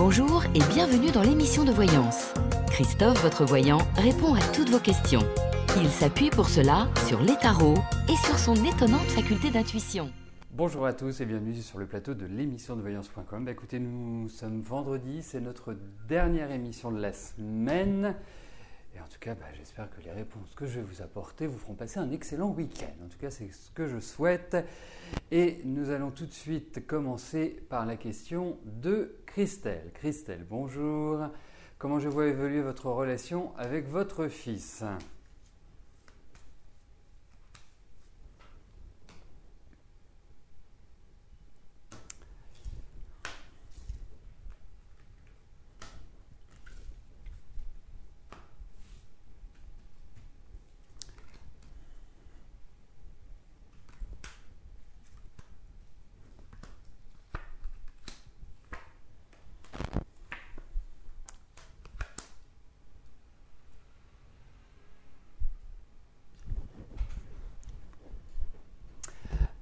Bonjour et bienvenue dans l'émission de voyance. Christophe, votre voyant, répond à toutes vos questions. Il s'appuie pour cela sur les tarots et sur son étonnante faculté d'intuition. Bonjour à tous et bienvenue sur le plateau de l'émission de voyance.com. Écoutez, nous sommes vendredi, c'est notre dernière émission de la semaine. Et en tout cas, j'espère que les réponses que je vais vous apporter vous feront passer un excellent week-end. En tout cas, c'est ce que je souhaite. Et nous allons tout de suite commencer par la question de Christelle. Christelle, bonjour. Comment je vois évoluer votre relation avec votre fils ?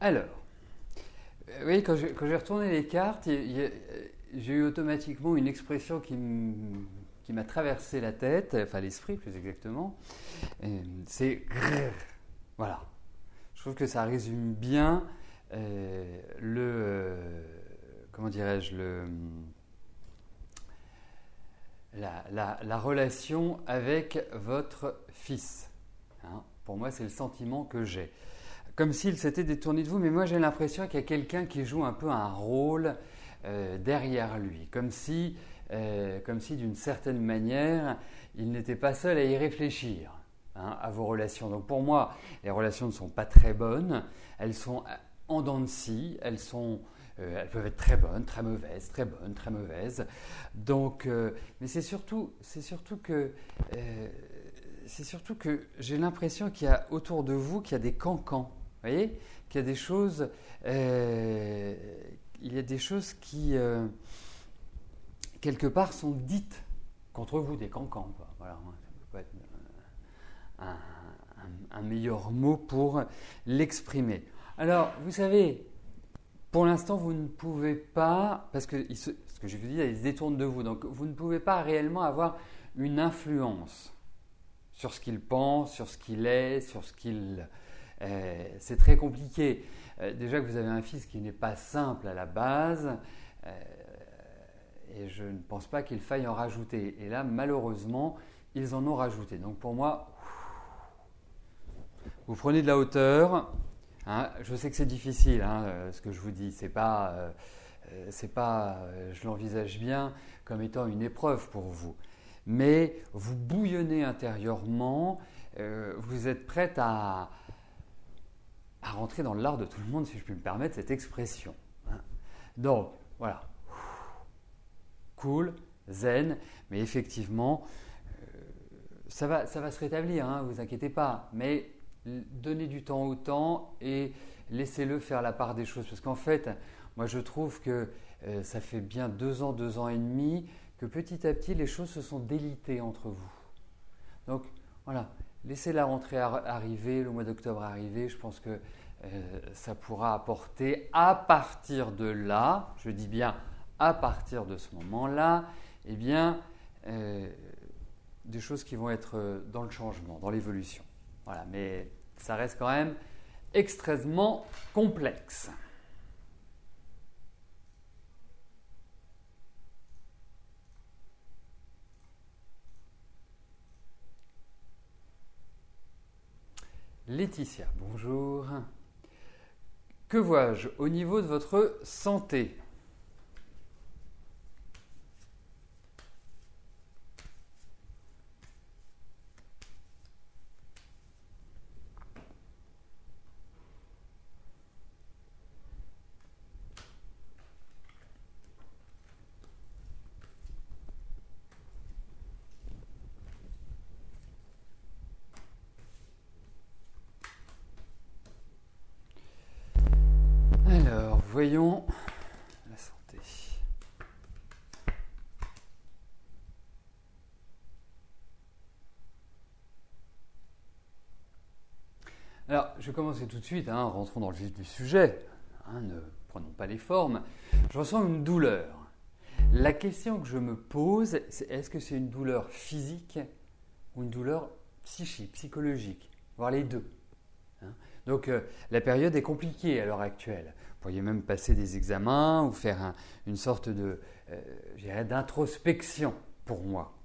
Alors, oui, quand j'ai retourné les cartes, j'ai eu automatiquement une expression qui m'a traversé la tête, enfin l'esprit plus exactement. C'est grrr. Voilà. Je trouve que ça résume bien comment dirais-je, la relation avec votre fils. Hein, pour moi, c'est le sentiment que j'ai. Comme s'il s'était détourné de vous, mais moi j'ai l'impression qu'il y a quelqu'un qui joue un peu un rôle derrière lui, comme si d'une certaine manière, il n'était pas seul à y réfléchir, à vos relations. Donc pour moi, les relations ne sont pas très bonnes, elles sont en dents de scie, elles peuvent être très bonnes, très mauvaises, très bonnes, très mauvaises. Donc, mais c'est surtout que j'ai l'impression qu'il y a autour de vous qu'il y a des cancans. Vous voyez, qu'il y a des choses, qui quelque part sont dites contre vous, des cancans. Voilà, ça peut pas être un meilleur mot pour l'exprimer. Alors, vous savez, pour l'instant, vous ne pouvez pas, parce que ce que je vous dis, il se détourne de vous, donc vous ne pouvez pas réellement avoir une influence sur ce qu'il pense, sur ce qu'il est, sur ce qu'il... c'est très compliqué. Déjà que vous avez un fils qui n'est pas simple à la base, et je ne pense pas qu'il faille en rajouter. Et là, malheureusement, ils en ont rajouté. Donc pour moi, vous prenez de la hauteur. Hein, je sais que c'est difficile, ce que je vous dis. C'est pas, je l'envisage bien comme étant une épreuve pour vous. Mais vous bouillonnez intérieurement, vous êtes prête à rentrer dans l'art de tout le monde, si je puis me permettre cette expression. Donc, voilà. Cool, zen, mais effectivement, ça va se rétablir, ne vous inquiétez pas. Mais donnez du temps au temps et laissez-le faire la part des choses. Parce qu'en fait, moi je trouve que ça fait bien 2 ans, 2 ans et demi, que petit à petit, les choses se sont délitées entre vous. Donc, voilà. Laissez la rentrée arriver, le mois d'octobre arriver, je pense que ça pourra apporter à partir de là, je dis bien à partir de ce moment-là, eh bien, des choses qui vont être dans le changement, dans l'évolution. Voilà, mais ça reste quand même extrêmement complexe. Laetitia, bonjour. Que vois-je au niveau de votre santé ? Alors, voyons la santé. Alors, je vais commencer tout de suite, rentrons dans le vif du sujet, ne prenons pas les formes. Je ressens une douleur. la question que je me pose, c'est est-ce que c'est une douleur physique ou une douleur psychique, psychologique, voire les deux, hein. Donc la période est compliquée à l'heure actuelle. Vous pourriez même passer des examens ou faire une sorte de, je dirais, d'introspection pour moi.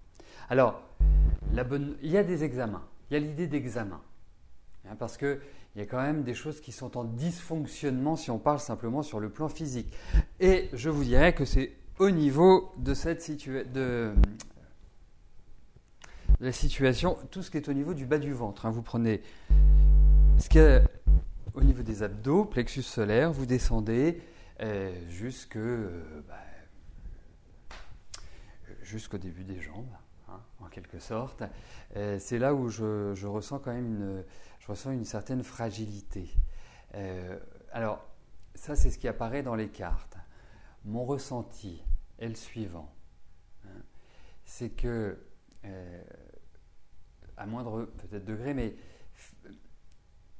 Alors, il y a des examens, il y a l'idée d'examen, hein, parce qu'il y a quand même des choses qui sont en dysfonctionnement si on parle simplement sur le plan physique. Et je vous dirais que c'est au niveau de la situation, tout ce qui est au niveau du bas du ventre, hein. Vous prenez ce qui est au niveau des abdos, plexus solaire, vous descendez jusqu'au début des jambes, hein, en quelque sorte. C'est là où je ressens quand même une certaine fragilité. Alors, ça c'est ce qui apparaît dans les cartes. Mon ressenti est le suivant, hein, c'est que, à moindre peut-être degré, mais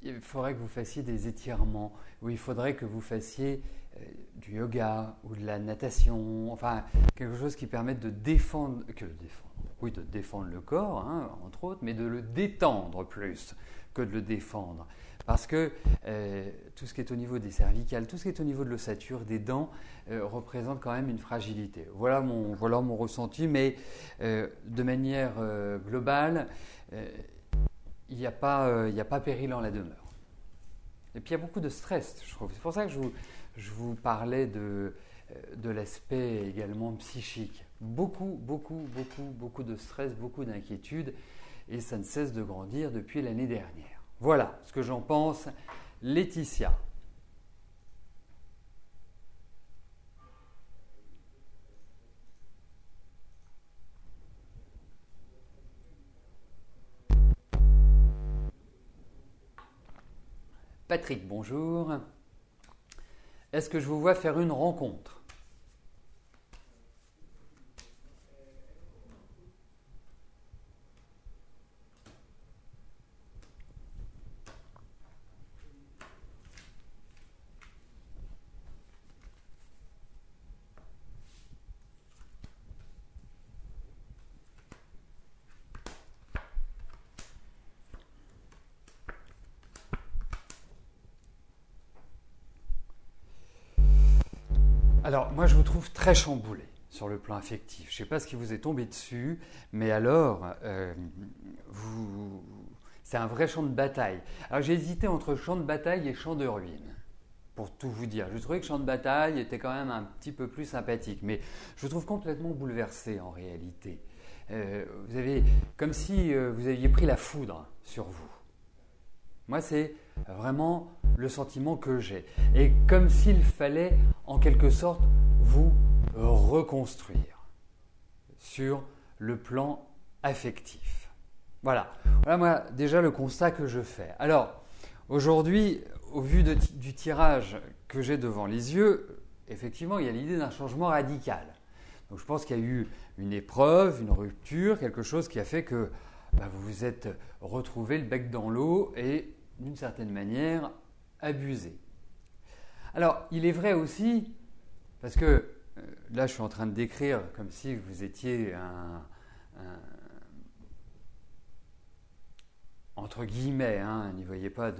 il faudrait que vous fassiez des étirements, ou il faudrait que vous fassiez du yoga ou de la natation, enfin quelque chose qui permette de défendre le corps, hein, entre autres, mais de le détendre plus que de le défendre. Parce que tout ce qui est au niveau des cervicales, tout ce qui est au niveau de l'ossature, des dents, représente quand même une fragilité. Voilà mon ressenti, mais de manière globale, il n'y a pas péril en la demeure. Et puis il y a beaucoup de stress, je trouve. C'est pour ça que je vous parlais de l'aspect également psychique. Beaucoup de stress, beaucoup d'inquiétude, et ça ne cesse de grandir depuis l'année dernière. Voilà ce que j'en pense. Laetitia. Patrick, bonjour. Est-ce que je vous vois faire une rencontre ? Alors, moi, je vous trouve très chamboulé sur le plan affectif. Je ne sais pas ce qui vous est tombé dessus, mais alors, c'est un vrai champ de bataille. Alors, j'ai hésité entre champ de bataille et champ de ruine, pour tout vous dire. Je trouvais que champ de bataille était quand même un petit peu plus sympathique, mais je vous trouve complètement bouleversé en réalité. Vous avez, comme si vous aviez pris la foudre sur vous. Moi, c'est vraiment le sentiment que j'ai. Et comme s'il fallait, en quelque sorte, vous reconstruire sur le plan affectif. Voilà moi, déjà, le constat que je fais. Alors, aujourd'hui, au vu du tirage que j'ai devant les yeux, effectivement, il y a l'idée d'un changement radical. Donc, je pense qu'il y a eu une épreuve, une rupture, quelque chose qui a fait que vous vous êtes retrouvé le bec dans l'eau et d'une certaine manière, abusé. Alors, il est vrai aussi, parce que là, je suis en train de décrire comme si vous étiez entre guillemets, hein, n'y voyez pas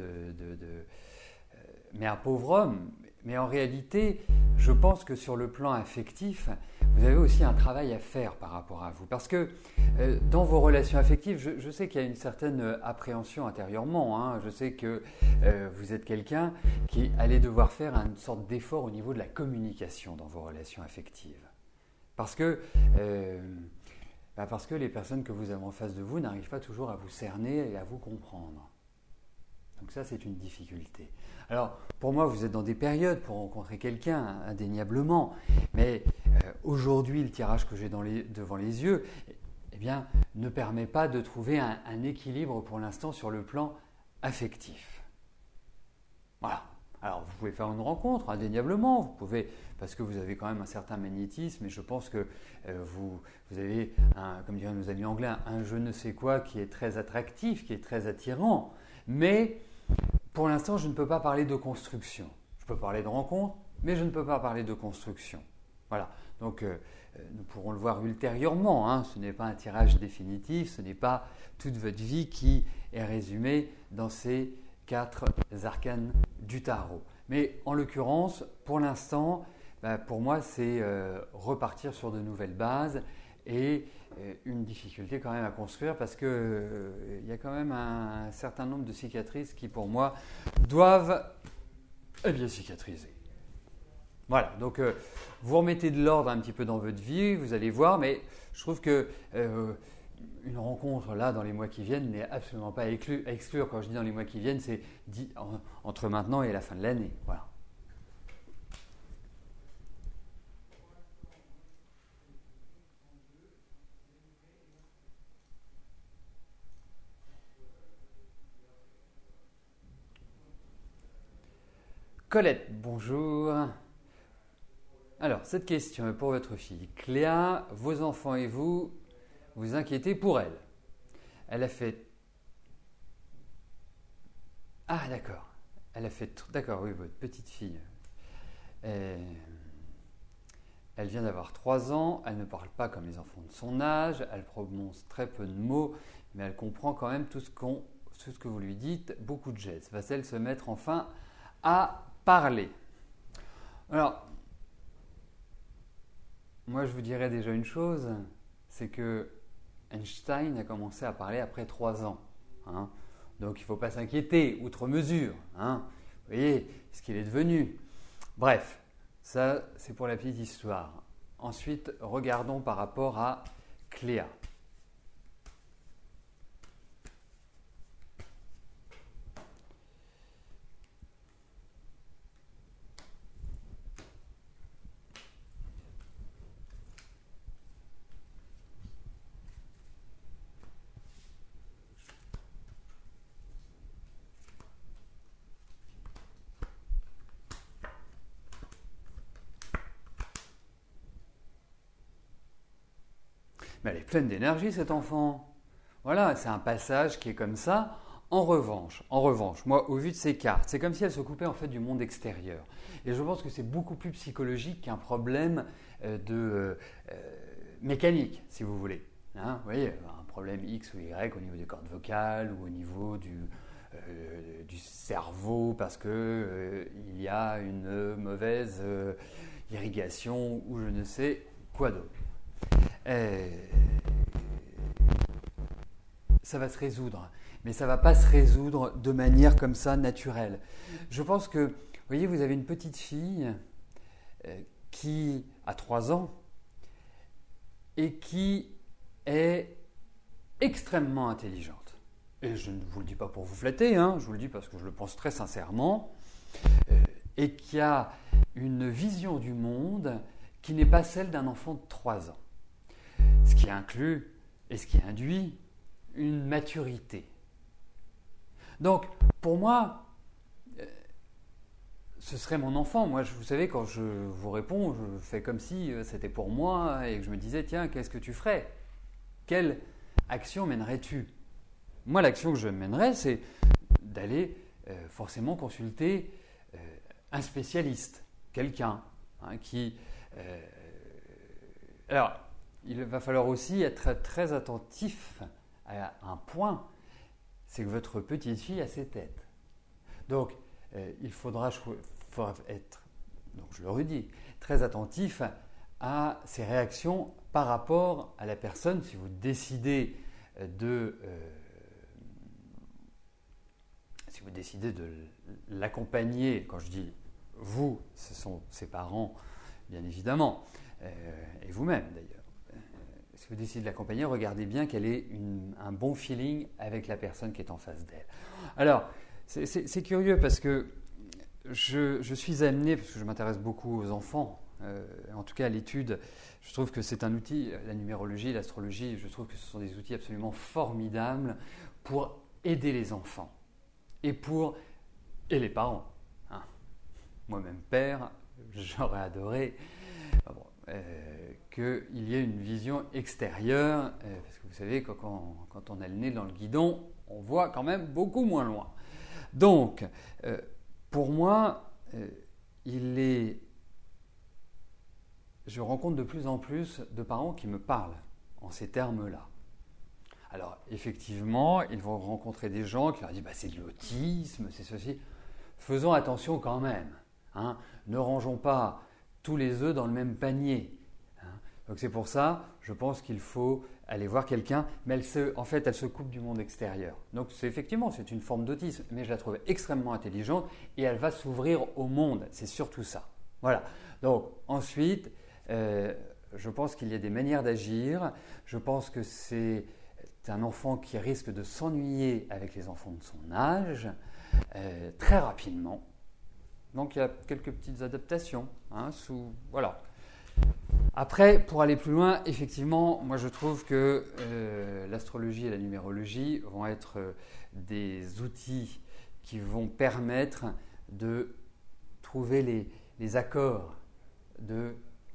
mais un pauvre homme. Mais en réalité, je pense que sur le plan affectif, vous avez aussi un travail à faire par rapport à vous. Parce que dans vos relations affectives, je sais qu'il y a une certaine appréhension intérieurement, hein. Je sais que vous êtes quelqu'un qui allait devoir faire une sorte d'effort au niveau de la communication dans vos relations affectives. Parce que les personnes que vous avez en face de vous n'arrivent pas toujours à vous cerner et à vous comprendre. Donc ça, c'est une difficulté. Alors, pour moi, vous êtes dans des périodes pour rencontrer quelqu'un, indéniablement. Mais aujourd'hui, le tirage que j'ai devant les yeux, ne permet pas de trouver un équilibre pour l'instant sur le plan affectif. Voilà. Alors, vous pouvez faire une rencontre, indéniablement. Vous pouvez, parce que vous avez quand même un certain magnétisme, et je pense que vous avez, comme diraient nos amis anglais, un je ne sais quoi qui est très attractif, qui est très attirant. Mais pour l'instant, je ne peux pas parler de construction. Je peux parler de rencontre, mais je ne peux pas parler de construction. Voilà, donc nous pourrons le voir ultérieurement, hein. Ce n'est pas un tirage définitif, ce n'est pas toute votre vie qui est résumée dans ces 4 arcanes du tarot. Mais en l'occurrence, pour l'instant, pour moi, c'est repartir sur de nouvelles bases et une difficulté quand même à construire parce qu'il y a quand même un certain nombre de cicatrices qui, pour moi, doivent bien cicatriser. Voilà, donc vous remettez de l'ordre un petit peu dans votre vie, vous allez voir, mais je trouve que une rencontre là dans les mois qui viennent n'est absolument pas à exclure. Quand je dis dans les mois qui viennent, c'est dit entre maintenant et la fin de l'année. Voilà. Colette, bonjour. Alors, cette question est pour votre fille Cléa. Vos enfants et vous vous inquiétez pour elle. Elle a fait... Ah, d'accord. Elle a fait... D'accord, oui, votre petite fille. Elle vient d'avoir 3 ans. Elle ne parle pas comme les enfants de son âge. Elle prononce très peu de mots, mais elle comprend quand même tout ce que vous lui dites. Beaucoup de gestes. Va-t-elle se mettre enfin à parler? Alors, moi je vous dirais déjà une chose, c'est que Einstein a commencé à parler après 3 ans. Hein. Donc il ne faut pas s'inquiéter, outre mesure. Hein. Vous voyez ce qu'il est devenu. Bref, ça c'est pour la petite histoire. Ensuite, regardons par rapport à Cléa. Mais elle est pleine d'énergie, cet enfant. Voilà, c'est un passage qui est comme ça. En revanche, moi, au vu de ces cartes, c'est comme si elle se coupait en fait du monde extérieur. Et je pense que c'est beaucoup plus psychologique qu'un problème de mécanique, si vous voulez. Hein, vous voyez, un problème X ou Y au niveau des cordes vocales ou au niveau du cerveau parce que il y a une mauvaise irrigation ou je ne sais quoi d'autre. Ça va se résoudre, mais ça ne va pas se résoudre de manière comme ça naturelle. Je pense que, vous voyez, vous avez une petite fille qui a 3 ans et qui est extrêmement intelligente. Et je ne vous le dis pas pour vous flatter, hein, je vous le dis parce que je le pense très sincèrement, et qui a une vision du monde qui n'est pas celle d'un enfant de 3 ans. Ce qui inclut et ce qui induit une maturité. Donc, pour moi, ce serait mon enfant. Moi, vous savez, quand je vous réponds, je fais comme si c'était pour moi et que je me disais, tiens, qu'est-ce que tu ferais? Quelle action mènerais-tu? Moi, l'action que je mènerais, c'est d'aller forcément consulter un spécialiste, quelqu'un qui... Alors, il va falloir aussi être très attentif à un point, c'est que votre petite fille a ses têtes. Donc, il faudra être, donc je le redis, très attentif à ses réactions par rapport à la personne. Si vous décidez de l'accompagner, quand je dis vous, ce sont ses parents, bien évidemment, et vous-même d'ailleurs. Si vous décidez de l'accompagner, regardez bien qu'elle ait un bon feeling avec la personne qui est en face d'elle. Alors, c'est curieux parce que je suis amené, parce que je m'intéresse beaucoup aux enfants, en tout cas à l'étude, je trouve que c'est un outil, la numérologie, l'astrologie, je trouve que ce sont des outils absolument formidables pour aider les enfants et les parents. Hein. Moi-même père, j'aurais adoré qu'il y ait une vision extérieure, parce que vous savez, quand on a le nez dans le guidon, on voit quand même beaucoup moins loin. Donc, pour moi, il est je rencontre de plus en plus de parents qui me parlent en ces termes-là. Alors, effectivement, ils vont rencontrer des gens qui leur disent c'est de l'autisme, c'est ceci. Faisons attention quand même. Hein. Ne rangeons pas tous les œufs dans le même panier. Hein. Donc, c'est pour ça, je pense qu'il faut aller voir quelqu'un, mais elle se coupe du monde extérieur. Donc, effectivement, c'est une forme d'autisme, mais je la trouve extrêmement intelligente et elle va s'ouvrir au monde. C'est surtout ça. Voilà. Donc, ensuite, je pense qu'il y a des manières d'agir. Je pense que c'est un enfant qui risque de s'ennuyer avec les enfants de son âge très rapidement. Donc il y a quelques petites adaptations. Voilà. Après, pour aller plus loin, effectivement, moi je trouve que l'astrologie et la numérologie vont être des outils qui vont permettre de trouver les accords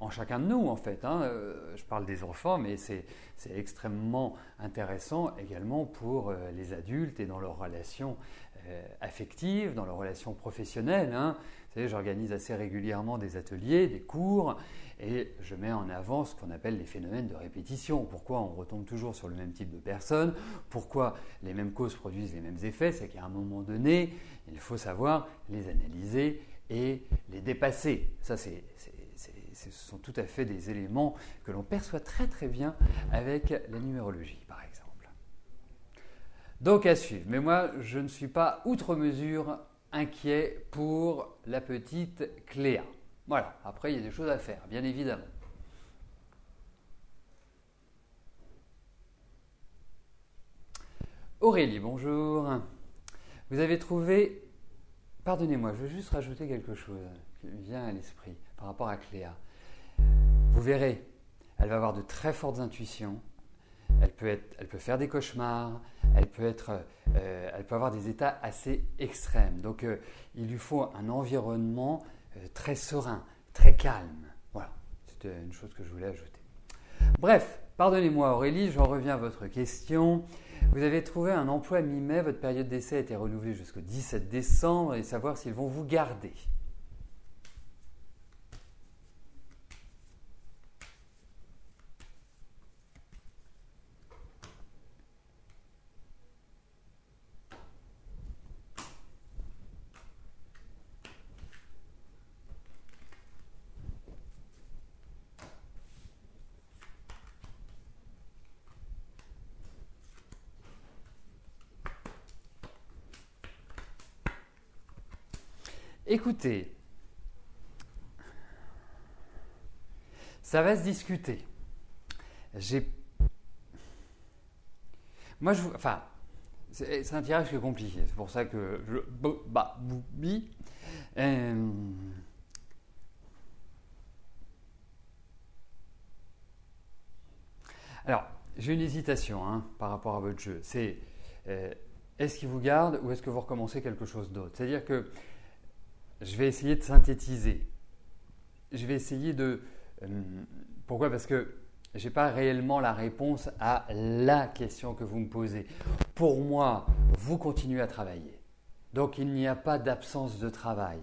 en chacun de nous en fait. Je parle des enfants, mais c'est extrêmement intéressant également pour les adultes et dans leurs relations affectives, dans leurs relations professionnelles. Vous savez, j'organise assez régulièrement des ateliers, des cours, et je mets en avant ce qu'on appelle les phénomènes de répétition. Pourquoi on retombe toujours sur le même type de personnes? Pourquoi les mêmes causes produisent les mêmes effets? C'est qu'à un moment donné, il faut savoir les analyser et les dépasser. Ça, ce sont tout à fait des éléments que l'on perçoit très très bien avec la numérologie, par exemple. Donc à suivre. Mais moi, je ne suis pas outre mesure inquiet pour la petite Cléa. Voilà. Après, il y a des choses à faire, bien évidemment. Aurélie, bonjour. Vous avez trouvé... Pardonnez-moi, je veux juste rajouter quelque chose qui me vient à l'esprit par rapport à Cléa. Vous verrez, elle va avoir de très fortes intuitions, elle peut faire des cauchemars, elle peut avoir des états assez extrêmes. Donc il lui faut un environnement très serein, très calme. Voilà, c'était une chose que je voulais ajouter. Bref, pardonnez-moi Aurélie, j'en reviens à votre question. Vous avez trouvé un emploi mi-mai, votre période d'essai a été renouvelée jusqu'au 17 décembre et savoir s'ils vont vous garder. Écoutez, ça va se discuter. C'est un tirage qui est compliqué. C'est pour ça que Alors, j'ai une hésitation par rapport à votre jeu. C'est est-ce qu'il vous garde ou est-ce que vous recommencez quelque chose d'autre? C'est-à-dire que je vais essayer de synthétiser. Je vais essayer de... pourquoi? Parce que je n'ai pas réellement la réponse à la question que vous me posez. Pour moi, vous continuez à travailler. Donc, il n'y a pas d'absence de travail.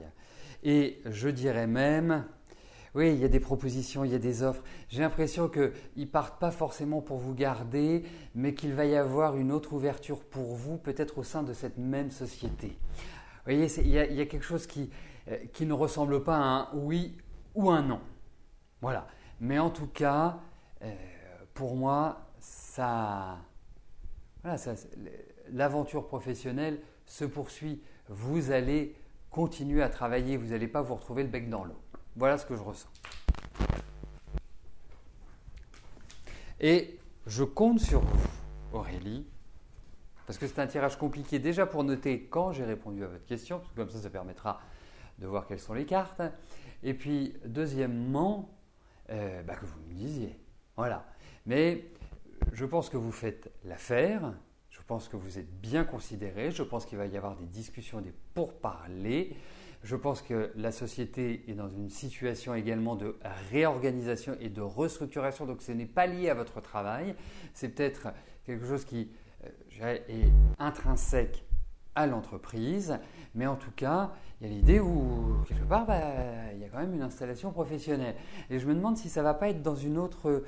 Et je dirais même, oui, il y a des propositions, il y a des offres. J'ai l'impression qu'ils ne partent pas forcément pour vous garder, mais qu'il va y avoir une autre ouverture pour vous, peut-être au sein de cette même société. Vous voyez, il y a quelque chose qui ne ressemble pas à un oui ou un non. Voilà. Mais en tout cas, pour moi, l'aventure professionnelle se poursuit. Vous allez continuer à travailler, vous n'allez pas vous retrouver le bec dans l'eau. Voilà ce que je ressens. Et je compte sur vous, Aurélie, parce que c'est un tirage compliqué déjà pour noter quand j'ai répondu à votre question, parce que comme ça permettra de voir quelles sont les cartes. Et puis, deuxièmement, que vous me disiez. Voilà. Mais je pense que vous faites l'affaire, je pense que vous êtes bien considéré, je pense qu'il va y avoir des discussions, des pourparlers. Je pense que la société est dans une situation également de réorganisation et de restructuration, donc ce n'est pas lié à votre travail. C'est peut-être quelque chose qui est intrinsèque à l'entreprise, mais en tout cas, il y a l'idée où, quelque part, il y a quand même une installation professionnelle. Et je me demande si ça ne va pas être dans une autre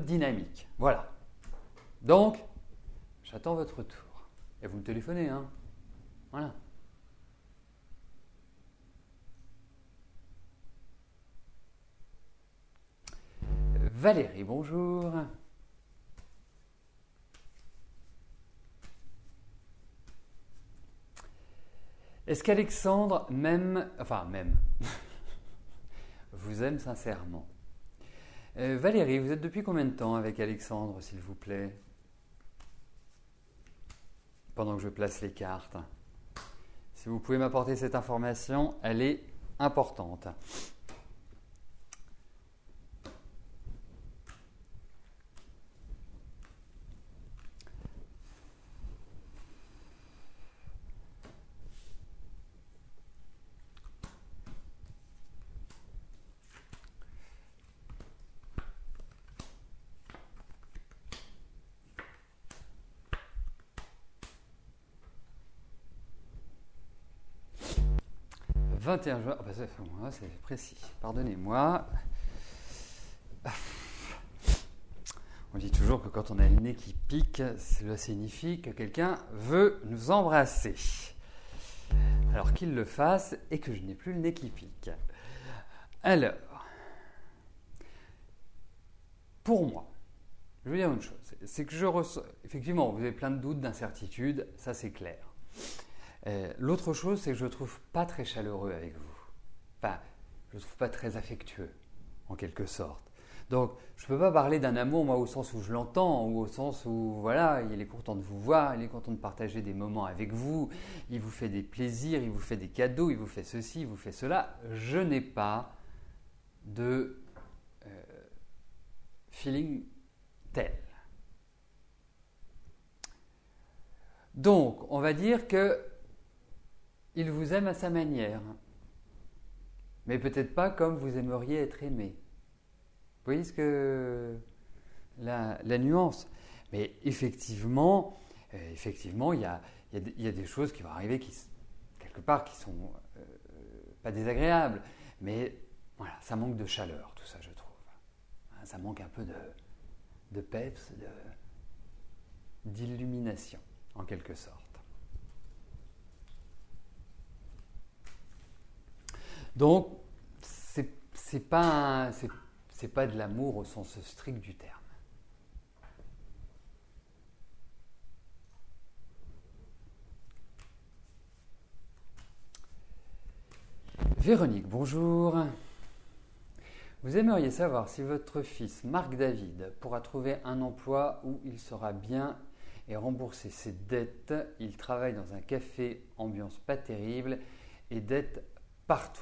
dynamique. Voilà. Donc, j'attends votre retour. Et vous me téléphonez, hein. Voilà. Valérie, bonjour. Est-ce qu'Alexandre vous aime sincèrement? Valérie, vous êtes depuis combien de temps avec Alexandre, s'il vous plaît? Pendant que je place les cartes. Si vous pouvez m'apporter cette information, elle est importante. « 21 juin, c'est précis, pardonnez-moi. On dit toujours que quand on a le nez qui pique, cela signifie que quelqu'un veut nous embrasser. Alors qu'il le fasse et que je n'ai plus le nez qui pique. Alors, pour moi, je veux dire une chose, c'est que je ressens, effectivement, vous avez plein de doutes, d'incertitudes, ça c'est clair. L'autre chose, c'est que je ne trouve pas très chaleureux avec vous. Enfin, je ne trouve pas très affectueux, en quelque sorte. Donc, je ne peux pas parler d'un amour, moi, au sens où je l'entends, ou au sens où, voilà, il est content de vous voir, il est content de partager des moments avec vous, il vous fait des plaisirs, il vous fait des cadeaux, il vous fait ceci, il vous fait cela. Je n'ai pas de feeling tel. Donc, on va dire que il vous aime à sa manière, mais peut-être pas comme vous aimeriez être aimé. Vous voyez la nuance? Mais effectivement, il y a des choses qui vont arriver quelque part qui sont pas désagréables, mais voilà, ça manque de chaleur, tout ça, je trouve. Ça manque un peu de peps, d'illumination, en quelque sorte. Donc, c'est pas de l'amour au sens strict du terme. Véronique, bonjour. Vous aimeriez savoir si votre fils, Marc David, pourra trouver un emploi où il sera bien et rembourser ses dettes. Il travaille dans un café, ambiance pas terrible et dettes partout.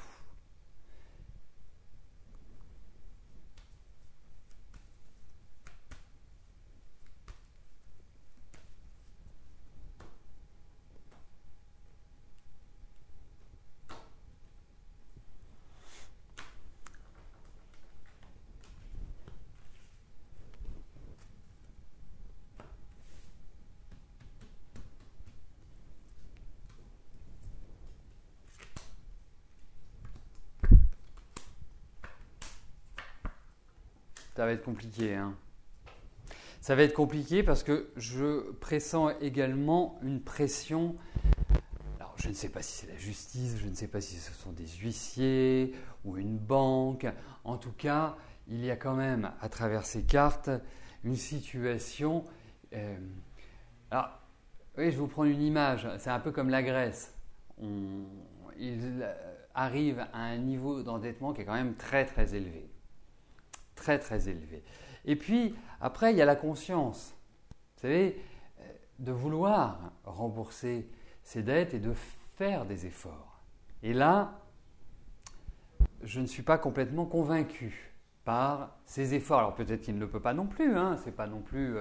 Ça va être compliqué, hein. Ça va être compliqué parce que je pressens également une pression. Alors, je ne sais pas si c'est la justice, je ne sais pas si ce sont des huissiers ou une banque. En tout cas, il y a quand même, à travers ces cartes, une situation. Alors, oui, je vous prends une image. C'est un peu comme la Grèce. Ils arrivent à un niveau d'endettement qui est quand même très, très élevé. Très, très élevé. Et puis, après, il y a la conscience. Vous savez, de vouloir rembourser ses dettes et de faire des efforts. Et là, je ne suis pas complètement convaincu par ces efforts. Alors peut-être qu'il ne le peut pas non plus, hein. Ce n'est pas non plus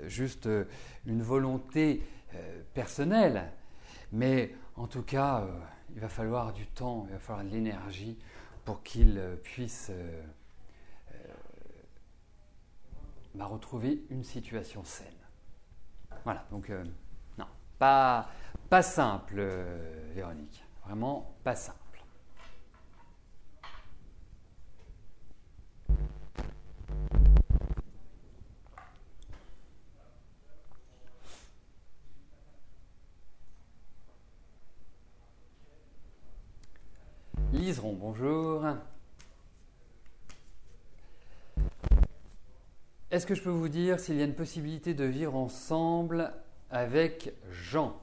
juste une volonté personnelle. Mais en tout cas, il va falloir du temps, il va falloir de l'énergie pour qu'il puisse retrouver une situation saine. Voilà, donc non, pas simple, Véronique. Vraiment pas simple. Liseron, bonjour. Est-ce que je peux vous dire s'il y a une possibilité de vivre ensemble avec Jean ?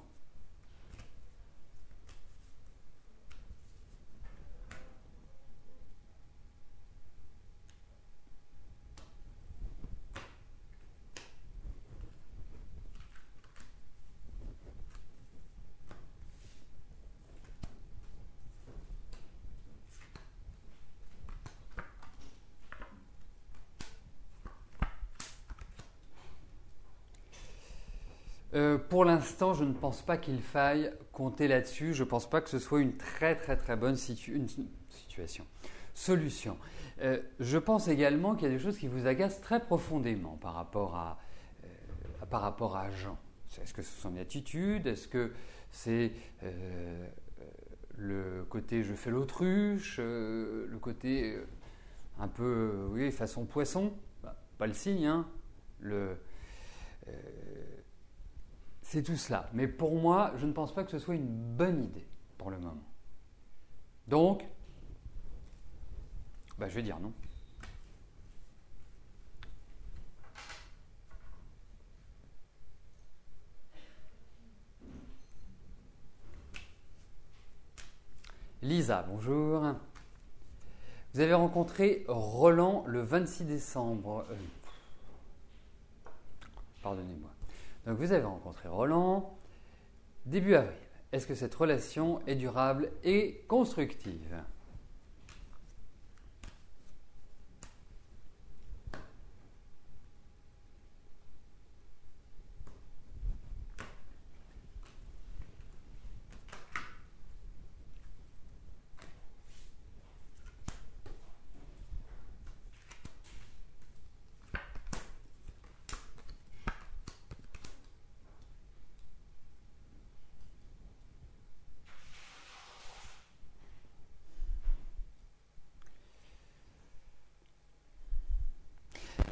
Pour l'instant, je ne pense pas qu'il faille compter là-dessus. Je ne pense pas que ce soit une très bonne solution. Je pense également qu'il y a des choses qui vous agacent très profondément par rapport à Jean. Est-ce que c'est son attitude? Est-ce que c'est le côté je fais l'autruche, le côté un peu oui, façon poisson? Pas le signe, hein. C'est tout cela. Mais pour moi, je ne pense pas que ce soit une bonne idée pour le moment. Donc, je vais dire non. Lisa, bonjour. Vous avez rencontré Roland le 26 décembre. Pardonnez-moi. Donc vous avez rencontré Roland début avril. Est-ce que cette relation est durable et constructive?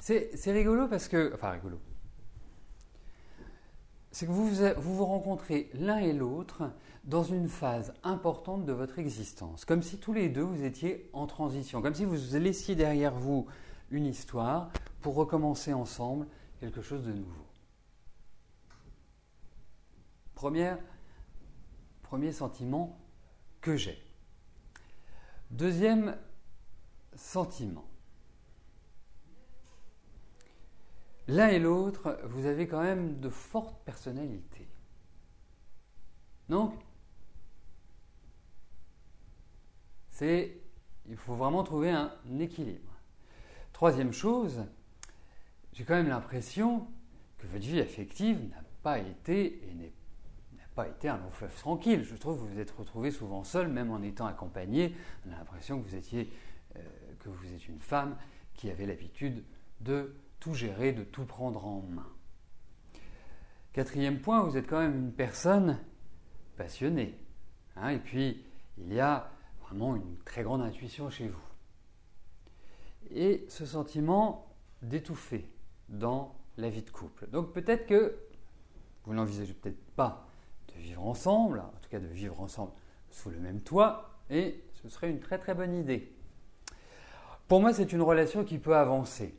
C'est rigolo parce que... Enfin rigolo. C'est que vous rencontrez l'un et l'autre dans une phase importante de votre existence. Comme si tous les deux vous étiez en transition. Comme si vous laissiez derrière vous une histoire pour recommencer ensemble quelque chose de nouveau. Premier sentiment que j'ai. Deuxième sentiment. L'un et l'autre, vous avez quand même de fortes personnalités. Donc, il faut vraiment trouver un équilibre. Troisième chose, j'ai quand même l'impression que votre vie affective n'a pas été un long fleuve tranquille. Je trouve que vous vous êtes retrouvé souvent seul, même en étant accompagné. On a l'impression que vous êtes une femme qui avait l'habitude de tout gérer, de tout prendre en main. Quatrième point, vous êtes quand même une personne passionnée. Et puis, il y a vraiment une très grande intuition chez vous. Et ce sentiment d'étouffer dans la vie de couple. Donc peut-être que vous n'envisagez peut-être pas de vivre ensemble, en tout cas de vivre ensemble sous le même toit, et ce serait une très bonne idée. Pour moi, c'est une relation qui peut avancer.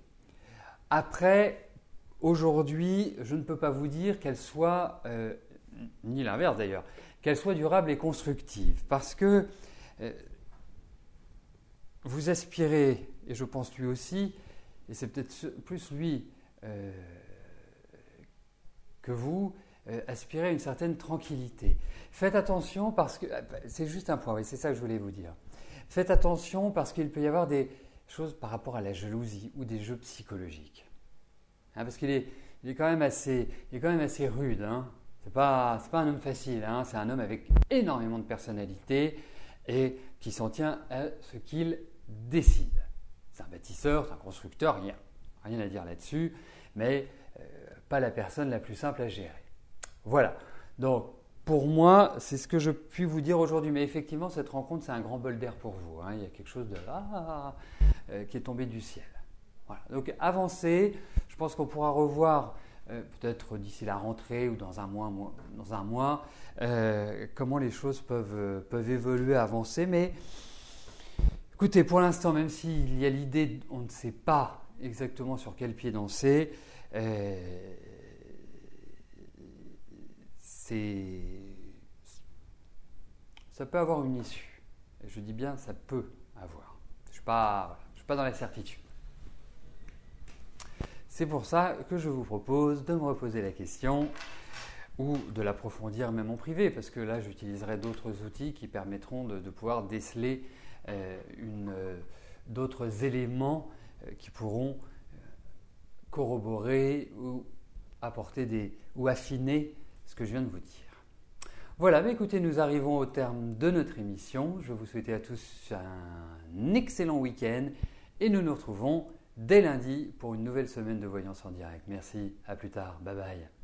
Après, aujourd'hui, je ne peux pas vous dire qu'elle soit, ni l'inverse d'ailleurs, qu'elle soit durable et constructive. Parce que vous aspirez, et je pense lui aussi, et c'est peut-être plus lui que vous, aspirez à une certaine tranquillité. Faites attention parce que, c'est juste un point, oui, c'est ça que je voulais vous dire. Faites attention parce qu'il peut y avoir des choses par rapport à la jalousie ou des jeux psychologiques. Parce qu'il est quand même assez rude. C'est pas un homme facile. C'est un homme avec énormément de personnalité et qui s'en tient à ce qu'il décide. C'est un bâtisseur, c'est un constructeur, rien à dire là-dessus, mais pas la personne la plus simple à gérer. Voilà. Donc, pour moi, c'est ce que je puis vous dire aujourd'hui. Mais effectivement, cette rencontre, c'est un grand bol d'air pour vous. Il y a quelque chose qui est tombé du ciel. Voilà. Donc, avancez. Je pense qu'on pourra revoir peut-être d'ici la rentrée ou dans un mois, comment les choses peuvent évoluer, avancer. Mais écoutez, pour l'instant, même s'il y a l'idée, on ne sait pas exactement sur quel pied danser, ça peut avoir une issue. Et je dis bien, ça peut avoir. Je ne suis pas dans la certitude. C'est pour ça que je vous propose de me reposer la question ou de l'approfondir même en privé, parce que là, j'utiliserai d'autres outils qui permettront de pouvoir déceler d'autres éléments qui pourront corroborer ou apporter ou affiner ce que je viens de vous dire. Voilà, mais écoutez, nous arrivons au terme de notre émission. Je vous souhaite à tous un excellent week-end et nous nous retrouvons dès lundi pour une nouvelle semaine de voyance en direct. Merci, à plus tard, bye bye.